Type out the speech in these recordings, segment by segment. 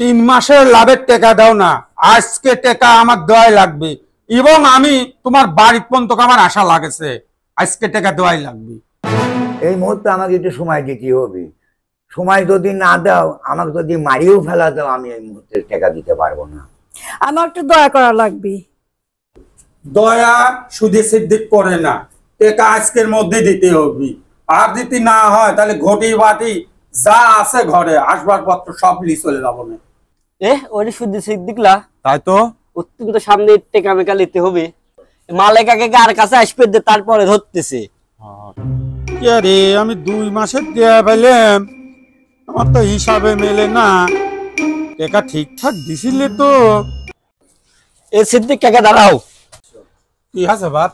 3 মাসের লাভের টাকা দাও না, আজকে টাকা আমার দেওয়াই লাগবে। এবং আমি তোমার বাড়ির পর্যন্ত আমার আশা লাগেছে, আজকে টাকা দেওয়াই লাগবে। এই মুহূর্তে আমাকে একটু সময় দিতে হবে। সময় যদি না দাও, আমাকে যদি মারিয়েও ফেলা দাও, আমি এই মুহূর্তে টাকা দিতে পারবো না। আমার একটু দয়া করা লাগবে। দয়া সুদে সিদ্দিক করে না, টাকা আজকের মধ্যে দিতে হবে। আর যদি না হয় তাহলে ঘটি বাটি যা আছে ঘরে আসবাবপত্র সব নিয়ে চলে যাবো না। ওরে শুদ্ধ সিদ্দিকলা, তাই তো তুমি তো সামনে টেকা মেকা নিতে হবে। মালেকাকে কার কাছে আসবে তারপরে ধরতেছে। রে আমি 2 মাসের দেয়া পেলাম, আমার তো হিসাবে মেলে না। টাকা ঠিকঠাক দিছিলে তো? এ সিদ্দিক কাকা দাঁড়াও। কি আছে বাপ?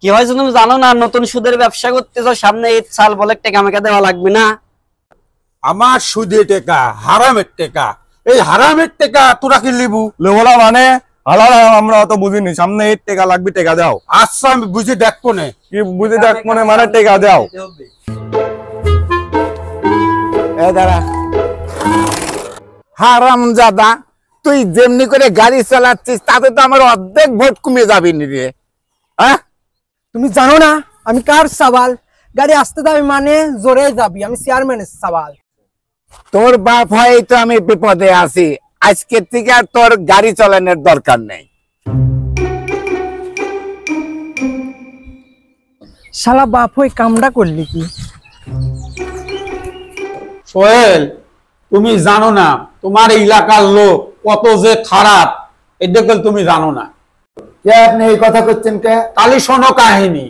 কি হয়েছে তুমি জানো না? নতুন সুদের ব্যবসা করতেছ, সামনে ঈদ সাল বলে টাকা মেকা দেওয়া লাগবে না। আমার সুদে টাকা, হারামের টাকা। এই হারামের টাকা তোরা কি লিবু? লেবলা মানে হালাল আমরা অত বুঝিনি, সামনে ঈদ টাকা লাগবে টাকা দাও। আচ্ছা আমি বুঝে দেখবো না। কি বুঝে দেখ মানে টাকা দাও। এ দাঁড়া, হারামজাদা, তুই যেমনি করে গাড়ি চালাচ্ছিস তাতে তো আমার অর্ধেক ভোট কমে যাবি রে। হ্যাঁ, তুমি জানো না আমি কার সওয়াল? গাড়ি আসতে যাবি মানে জোরে যাবি, আমি চেয়ারম্যানের সওয়াল। তোর বাপ হয় তো আমি বিপদে আছি, আজকে থেকে আর তোর গাড়ি চালানোর দরকার নেই। শালা বাপ হয়ে কামড়া করলি কি? সোহেল, তুমি জানো না তোমার এলাকার লোক কত যে খারাপ, এটা তুমি জানো না। আপনি এই কথা করছেন কে? তাহলে শোনো কাহিনী।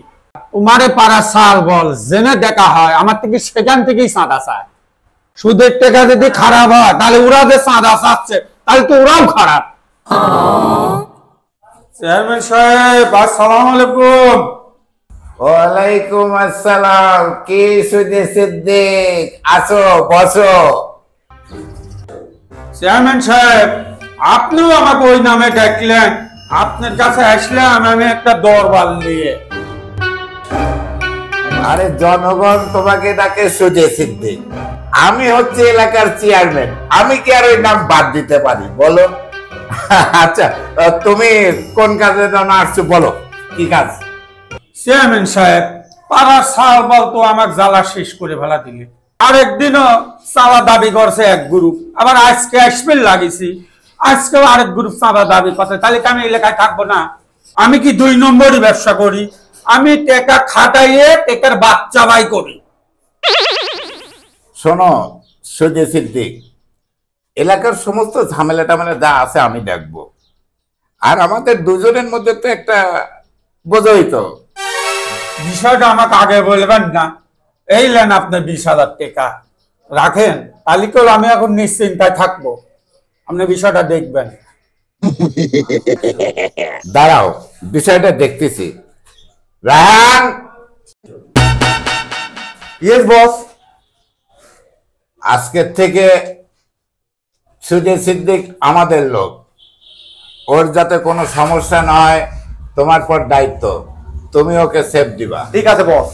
তোমারে পাড়া সাল বল জেনে দেখা হয়, আমার থেকে সেখান থেকেই চাঁদা চায়। সুদের টাকা যদি খারাপ হয় তাহলে ওরা যে চাঁদা চাচ্ছে তাহলে তো ওরাও খারাপ। চেয়ারম্যান সাহেব আসসালামু আলাইকুম। ওয়ালাইকুম আসসালাম। কি সুদে সিদ্দিক, আসো বসো। চেয়ারম্যান সাহেব, আপনিও আমাকে ওই নামে ডাকলেন, আপনার কাছে আসলাম আমি একটা দরবার নিয়ে। আরে জনগণ তোমাকে ডাকে সুদে সিদ্দিক, আমি হচ্ছে এলাকার চেয়ারম্যান, আমি কি আর ওই নাম বাদ দিতে পারি বলো? আচ্ছা, তুমি কোন কাজে জন্য আসছো বলো, কি কাজ? চেয়ারম্যান সাহেব, পাড়ার সাল বল তো আমাকে জ্বালা শেষ করে ফেলা দিলে। আরেকদিনও চাঁদা দাবি করছে এক গ্রুপ, আবার আজকে আসবেন লাগিয়েছি, আজকেও আরেক গ্রুপ চাঁদা দাবি করছে। তাহলে কি আমি এলাকায় থাকবো না? আমি কি 2 নম্বরই ব্যবসা করি? আমি টাকা খাটাইয়ে টাকার বাচ্চা বাই করি। শোনো সুদে সিদ্দিক, এলাকার সমস্ত ঝামেলা টামেলা যা আছে আমি দেখবো, আর আমাদের দুজনের মধ্যে তো একটা বোঝই তো। বিষয়টা আমাকে আগে বলবেন না? এই লেন আপনার 20,000 টাকা রাখেন, তাহলে কেউ আমি এখন নিশ্চিন্তায় থাকবো। আপনি বিষয়টা দেখবেন। দাঁড়াও, বিষয়টা দেখতেছি। রাহান। Yes boss. আজকের থেকে সুদে সিদ্দিক আমাদের লোক, ওর যাতে কোনো সমস্যা না হয় তোমার পর দায়িত্ব, তুমি ওকে সেফ দিবা। ঠিক আছে বস।